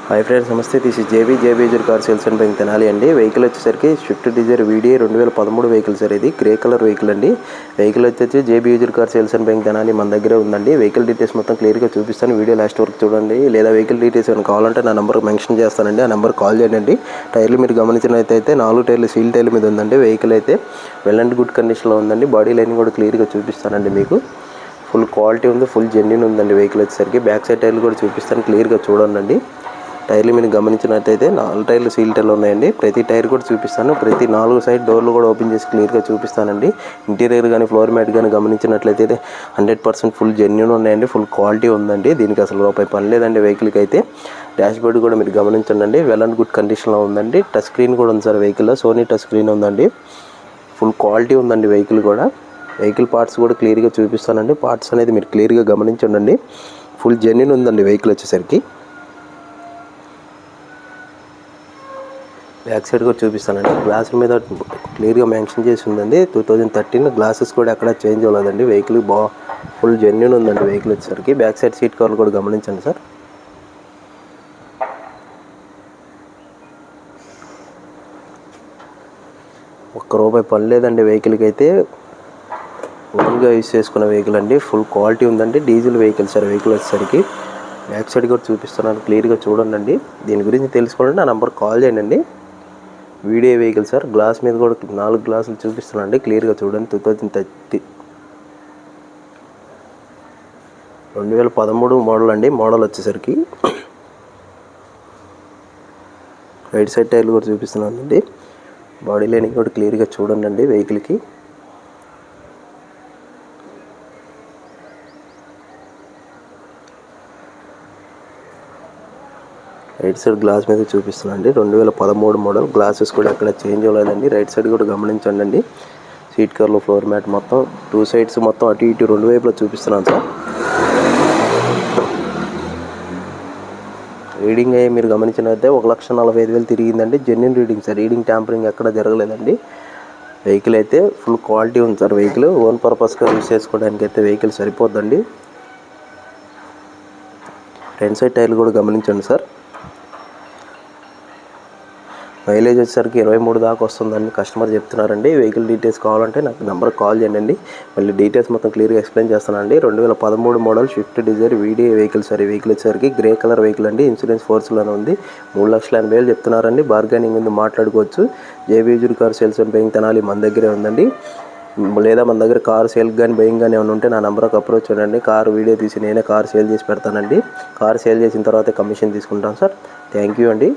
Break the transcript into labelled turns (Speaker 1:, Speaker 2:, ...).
Speaker 1: Hi friends, నమస్తే. This is JB car sales and bike Tenali అండి. Vehicle వచ్చేసరికి Swift Dzire VDI 2013 vehicle sir. ఇది grey colour vehicle అండి. Vehicle వచ్చేసి JB car sales and bike Tenali మన దగ్గరే ఉందండి. వెహికల్ డీటెయిల్స్ మొత్తం క్లియర్గా చూపిస్తాను. వీడియో లాస్ట్ వరకు చూడండి. లేదా వెహికల్ డీటెయిల్స్ ఏమైనా కావాలంటే నా నెంబర్ మెన్షన్ చేస్తానండి. ఆ నెంబర్ కాల్ చేయండి. టైర్లు మీరు గమనించినట్లయితే 4 టైర్లు సీల్ టైర్ల మీద ఉందండి. వెహికల్ అయితే వెల్ అండ్ గుడ్ కండిషన్లో ఉందండి. బాడీ లైన్ కూడా క్లియర్గా చూపిస్తానండి. మీకు ఫుల్ క్వాలిటీ ఉంది, ఫుల్ జెన్యూన్ ఉందండి. వెహికల్ వచ్చేసరికి బ్యాక్ సైడ్ టైర్లు కూడా చూపిస్తాను, క్లియర్గా చూడండి. టైర్లు మీరు గమనించినట్టయితే 4 టైర్లు సీల్ టైర్లు ఉన్నాయండి. ప్రతి టైర్ కూడా చూపిస్తాను. ప్రతి 4 సైడ్ డోర్లు కూడా ఓపెన్ చేసి క్లియర్గా చూపిస్తానండి. ఇంటీరియర్ కానీ ఫ్లోర్ మ్యాట్ కానీ గమనించినట్లయితే 100% ఫుల్ జెన్యూన్ ఉన్నాయండి. ఫుల్ క్వాలిటీ ఉందండి. దీనికి అసలు రూపాయి పని లేదండి. వెహికల్కి అయితే డాష్ బోర్డ్ కూడా మీరు గమనించండి. వెల్ అండ్ గుడ్ కండిషన్లో ఉందండి. టచ్ స్క్రీన్ కూడా ఉంది సార్ వెహికల్లో. సోనీ టచ్ స్క్రీన్ ఉందండి. ఫుల్ క్వాలిటీ ఉందండి వెహికల్ కూడా. వెహికల్ పార్ట్స్ కూడా క్లియర్గా చూపిస్తానండి. పార్ట్స్ అనేది మీరు క్లియర్గా గమనించండి. ఫుల్ జెన్యూన్ ఉందండి వెహికల్ వచ్చేసరికి. బ్యాక్ సైడ్ కూడా చూపిస్తానండి. గ్లాస్ మీద క్లియర్గా మెన్షన్ చేసి ఉందండి 2013. గ్లాసెస్ కూడా ఎక్కడ చేంజ్ అవ్వలేదండి. వెహికల్ ఫుల్ జెన్యూన్ ఉందండి వెహికల్ వచ్చేసరికి. బ్యాక్ సైడ్ సీట్ కవర్లు కూడా గమనించండి సార్. ₹1 పని లేదండి వెహికల్కి అయితే. ఓన్గా యూజ్ చేసుకున్న వెహికల్ అండి. ఫుల్ క్వాలిటీ ఉందండి. డీజిల్ వెహికల్ సార్ వెహికల్ వచ్చేసరికి. బ్యాక్ సైడ్ కూడా చూపిస్తున్నాను, క్లియర్గా చూడండి. దీని గురించి తెలుసుకోవాలంటే నా నెంబర్ కాల్ చేయండి. Video vehicle sir. గ్లాస్ మీద కూడా 4 గ్లాసులు చూపిస్తున్నానండి, క్లియర్గా చూడండి. 2013 మోడల్ అండి. మోడల్ వచ్చేసరికి రైట్ సైడ్ టైర్లు కూడా చూపిస్తున్నానండి. బాడీ లైన్ కూడా క్లియర్గా చూడండి వెహికల్కి. రైట్ సైడ్ గ్లాస్ మీద చూపిస్తున్నాండి. 2013 మోడల్. గ్లాసెస్ కూడా ఎక్కడ చేంజ్ అవ్వలేదండి. రైట్ సైడ్ కూడా గమనించండి. సీట్ కవర్లు, ఫ్లోర్ మ్యాట్ మొత్తం 2 సైడ్స్ మొత్తం అటు ఇటు 2 వైపులా చూపిస్తున్నాను సార్. రీడింగ్ అయ్యి మీరు గమనించినట్లయితే 1,45,000 తిరిగిందండి. Genuine reading sir. Reading tampering ఎక్కడ జరగలేదండి. వెహికల్ అయితే ఫుల్ క్వాలిటీ ఉంది సార్. వెహికల్ ఓన్ పర్పస్గా యూజ్ చేసుకోవడానికి అయితే వెహికల్ సరిపోద్దండి. ఫ్రంట్ సైడ్ టైర్లు కూడా గమనించండి సార్. మైలేజ్ వచ్చేసరికి 23 దాకా వస్తుందని కస్టమర్ చెప్తున్నారండి. వెహికల్ డీటెయిల్స్ కావాలంటే నాకు నెంబర్ కాల్ చేయండి. మళ్ళీ డీటెయిల్స్ మొత్తం క్లియర్గా ఎక్స్ప్లెయిన్ చేస్తానండి. 2013 model Swift Dzire VDI vehicle sir. ఈ వెహికల్ వచ్చేసరికి గ్రే కలర్ వెహికల్ అండి. ఇన్సూరెన్స్ ఫోర్స్లోనే ఉంది. 3,80,000 చెప్తున్నారండి. బార్గెనింగ్ ఉంది, మాట్లాడుకోవచ్చు. JB car sales and bike Tenali మన దగ్గరే ఉందండి. లేదా మన దగ్గర కార్ సేల్ కానీ బయింగ్ కానీ ఏమైనా ఉంటే నా నెంబర్కి అప్రోచ్ చేయండి. కార్ వీడియో తీసి నేనే కార్ సేల్ చేసి పెడతానండి. కార్ సేల్ చేసిన తర్వాత కమిషన్ తీసుకుంటాను సార్. థ్యాంక్ యూ అండి.